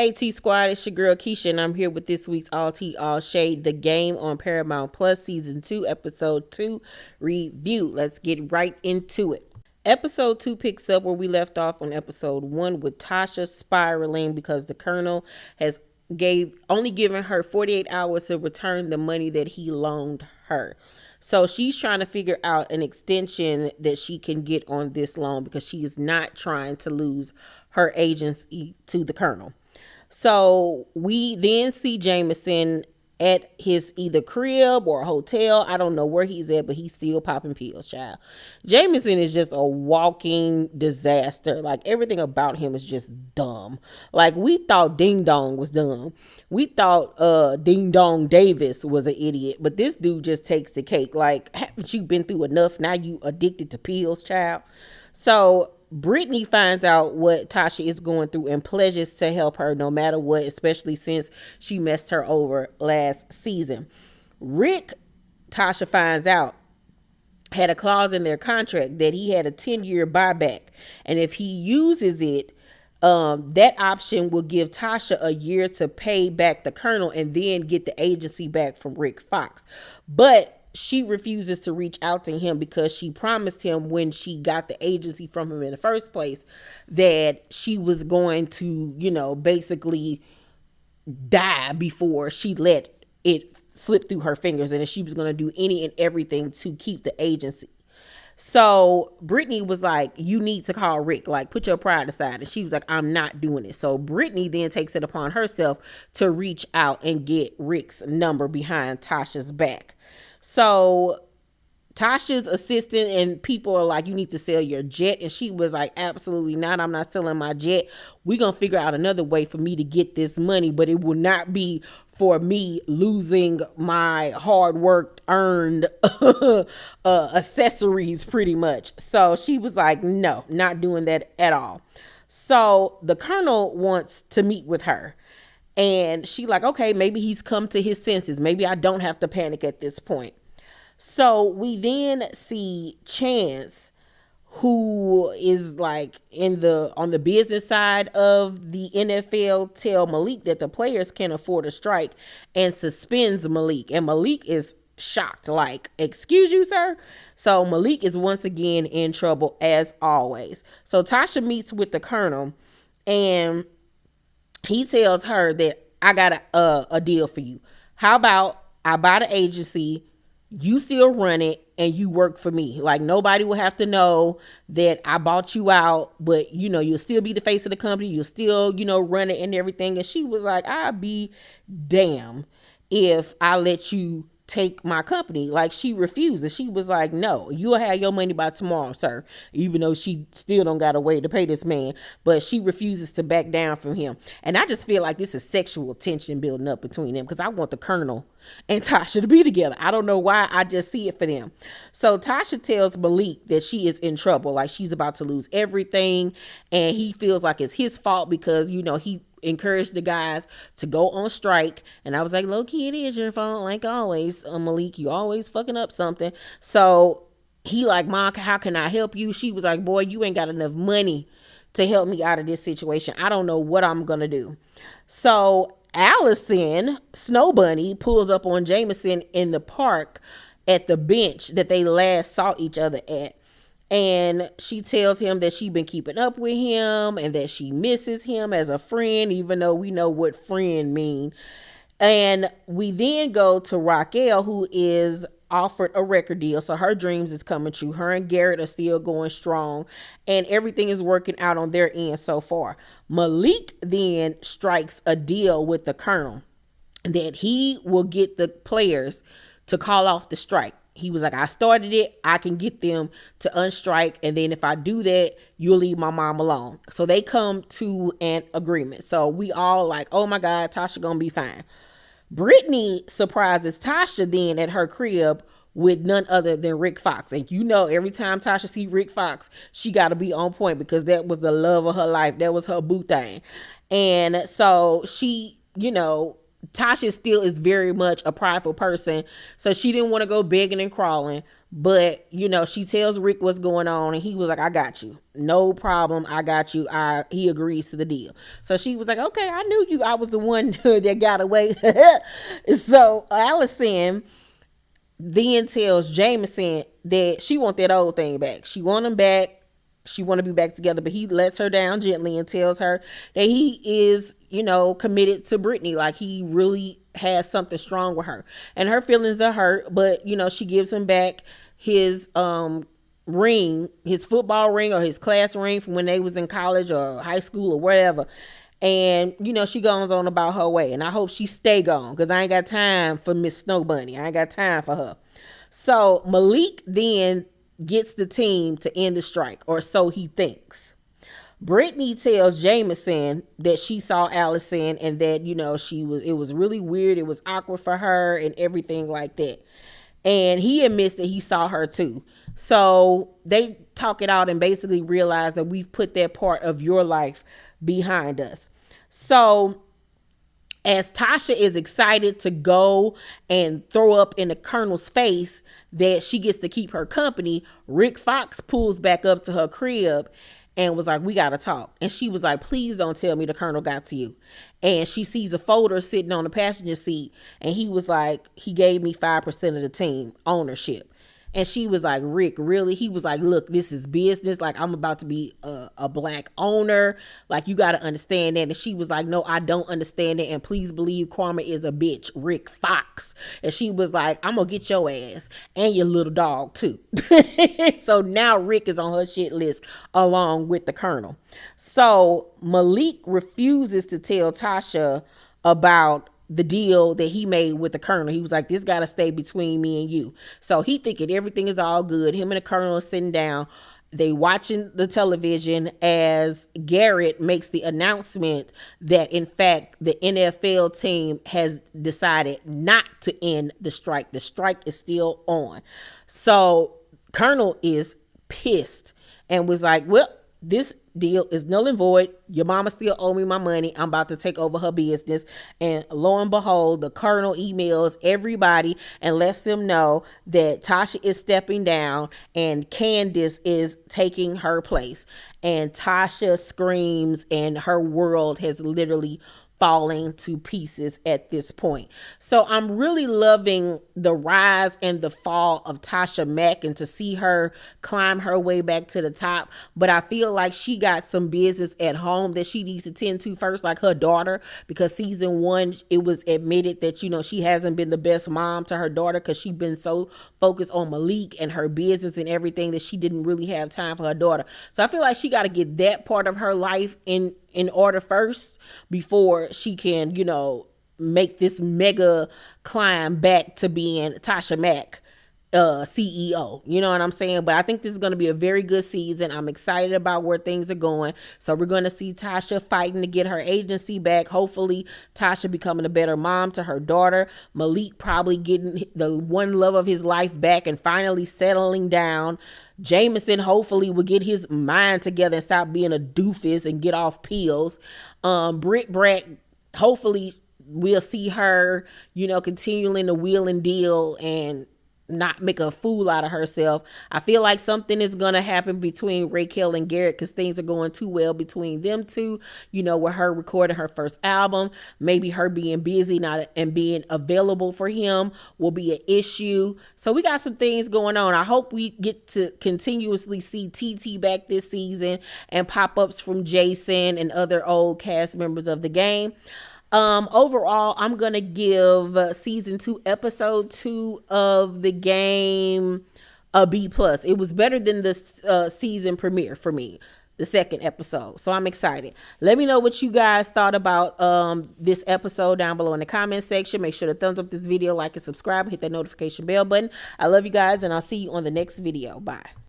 Hey T Squad, it's your girl Keisha, and I'm here with this week's All Tea All Shade, the game on Paramount Plus, Season 2, Episode 2 review. Let's get right into it. Episode 2 picks up where we left off on Episode 1 with Tasha spiraling because the Colonel has only given her 48 hours to return the money that he loaned her. So she's trying to figure out an extension that she can get on this loan because she is not trying to lose her agency to the Colonel. So we then see Jameson at his either crib or hotel. I don't know where he's at, but he's still popping pills, child. Jameson is just a walking disaster. Like, everything about him is just dumb. Like, we thought Ding Dong was dumb. We thought Ding Dong Davis was an idiot, but this dude just takes the cake. Like, haven't you been through enough? Now you addicted to pills, child. So Brittany finds out what Tasha is going through and pledges to help her no matter what, especially since she messed her over last season. Rick, Tasha finds out, had a clause in their contract that he had a 10-year buyback. And if he uses it, that option will give Tasha a year to pay back the Colonel and then get the agency back from Rick Fox. But she refuses to reach out to him because she promised him when she got the agency from him in the first place that she was going to, basically die before she let it slip through her fingers, and that she was going to do any and everything to keep the agency. So Brittany was like, you need to call Rick, like, put your pride aside. And she was like, I'm not doing it. So Brittany then takes it upon herself to reach out and get Rick's number behind Tasha's back. So Tasha's assistant and people are like, you need to sell your jet. And she was like, absolutely not. I'm not selling my jet. We're going to figure out another way for me to get this money, but it will not be for me losing my hard work earned accessories pretty much. So she was like, no, not doing that at all. So the Colonel wants to meet with her. And she like, okay, maybe he's come to his senses. Maybe I don't have to panic at this point. So we then see Chance, who is like on the business side of the NFL, tell Malik that the players can't afford a strike and suspends Malik. And Malik is shocked, like, excuse you, sir? So Malik is once again in trouble as always. So Tasha meets with the Colonel and he tells her that I got a deal for you. How about I buy the agency, you still run it, and you work for me. Like, nobody will have to know that I bought you out, but, you'll still be the face of the company. You'll still, run it and everything. And she was like, I'll be damned if I let you take my company. Like, she refuses. She was like, no, you'll have your money by tomorrow, sir. Even though she still don't got a way to pay this man, but she refuses to back down from him. And I just feel like this is sexual tension building up between them because I want the Colonel and Tasha to be together. I don't know why, I just see it for them. So Tasha tells Malik that she is in trouble, like she's about to lose everything, and he feels like it's his fault because he encouraged the guys to go on strike. And I was like, low key, it is your fault, like always, Malik, you always fucking up something. So he like, Mom, how can I help you? She was like, boy, you ain't got enough money to help me out of this situation. I don't know what I'm gonna do. So Allison, Snow Bunny, pulls up on Jameson in the park at the bench that they last saw each other at. And she tells him that she's been keeping up with him and that she misses him as a friend, even though we know what friend mean. And we then go to Raquel, who is offered a record deal. So her dreams is coming true. Her and Garrett are still going strong and everything is working out on their end so far. Malik then strikes a deal with the Colonel that he will get the players to call off the strike. He was like, I started it. I can get them to unstrike. And then if I do that, you'll leave my mom alone. So they come to an agreement. So we all like, oh my God, Tasha gonna be fine. Brittany surprises Tasha then at her crib with none other than Rick Fox. And every time Tasha see Rick Fox, she got to be on point because that was the love of her life. That was her boo thing. And so she, Tasha still is very much a prideful person. So she didn't want to go begging and crawling. But, you know, she tells Rick what's going on, and he was like, I got you. No problem. I got you. He agrees to the deal. So she was like, okay, I knew you. I was the one that got away. So Allison then tells Jameson that she want that old thing back. She want him back. She want to be back together, but he lets her down gently and tells her that he is, you know, committed to Brittany. Like, he really has something strong with her, and her feelings are hurt. But, you know, she gives him back his ring, his football ring or his class ring from when they was in college or high school or whatever. And, you know, she goes on about her way, and I hope she stay gone, because I ain't got time for Miss Snow Bunny. I ain't got time for her. So Malik then gets the team to end the strike, or so he thinks. Brittany tells Jameson that she saw Allison and that, you know, it was really weird. It was awkward for her and everything like that. And he admits that he saw her too. So they talk it out and basically realize that we've put that part of your life behind us. So as Tasha is excited to go and throw up in the Colonel's face that she gets to keep her company, Rick Fox pulls back up to her crib and was like, we got to talk. And she was like, please don't tell me the Colonel got to you. And she sees a folder sitting on the passenger seat, and he was like, he gave me 5% of the team ownership. And she was like, Rick, really? He was like, look, this is business. Like, I'm about to be a black owner. Like, you got to understand that. And she was like, no, I don't understand it. And please believe karma is a bitch, Rick Fox. And she was like, I'm going to get your ass and your little dog too. So now Rick is on her shit list along with the Colonel. So Malik refuses to tell Tasha about the deal that he made with the Colonel. He was like, this got to stay between me and you. So he thinking everything is all good. Him and the Colonel are sitting down. They watching the television as Garrett makes the announcement that, in fact, the NFL team has decided not to end the strike. The strike is still on. So Colonel is pissed and was like, well, this deal is null and void. Your mama still owe me my money. I'm about to take over her business. And lo and behold, the Colonel emails everybody and lets them know that Tasha is stepping down and Candace is taking her place. And Tasha screams, and her world has literally falling to pieces at this point. So I'm really loving the rise and the fall of Tasha Mack, and to see her climb her way back to the top. But I feel like she got some business at home that she needs to tend to first, like her daughter, because season 1, it was admitted that, you know, she hasn't been the best mom to her daughter because she's been so focused on Malik and her business and everything that she didn't really have time for her daughter. So I feel like she got to get that part of her life in order first before she can, you know, make this mega climb back to being Tasha Mack CEO. You know what I'm saying? But I think this is going to be a very good season. I'm excited about where things are going. So we're going to see Tasha fighting to get her agency back. Hopefully Tasha becoming a better mom to her daughter. Malik probably getting the one love of his life back and finally settling down. Jameson hopefully will get his mind together and stop being a doofus and get off pills. Britt Brat, hopefully we'll see her, you know, continuing to wheel and deal and not make a fool out of herself. I feel like something is going to happen between Raquel and Garrett because things are going too well between them two, you know, with her recording her first album. Maybe her being busy and being available for him will be an issue. So we got some things going on. I hope we get to continuously see TT back this season and pop-ups from Jason and other old cast members of the game. Overall, I'm going to give season 2, episode 2 of the game a B+. It was better than the season premiere for me, the second episode. So I'm excited. Let me know what you guys thought about this episode down below in the comment section. Make sure to thumbs up this video, like and subscribe, hit that notification bell button. I love you guys, and I'll see you on the next video. Bye.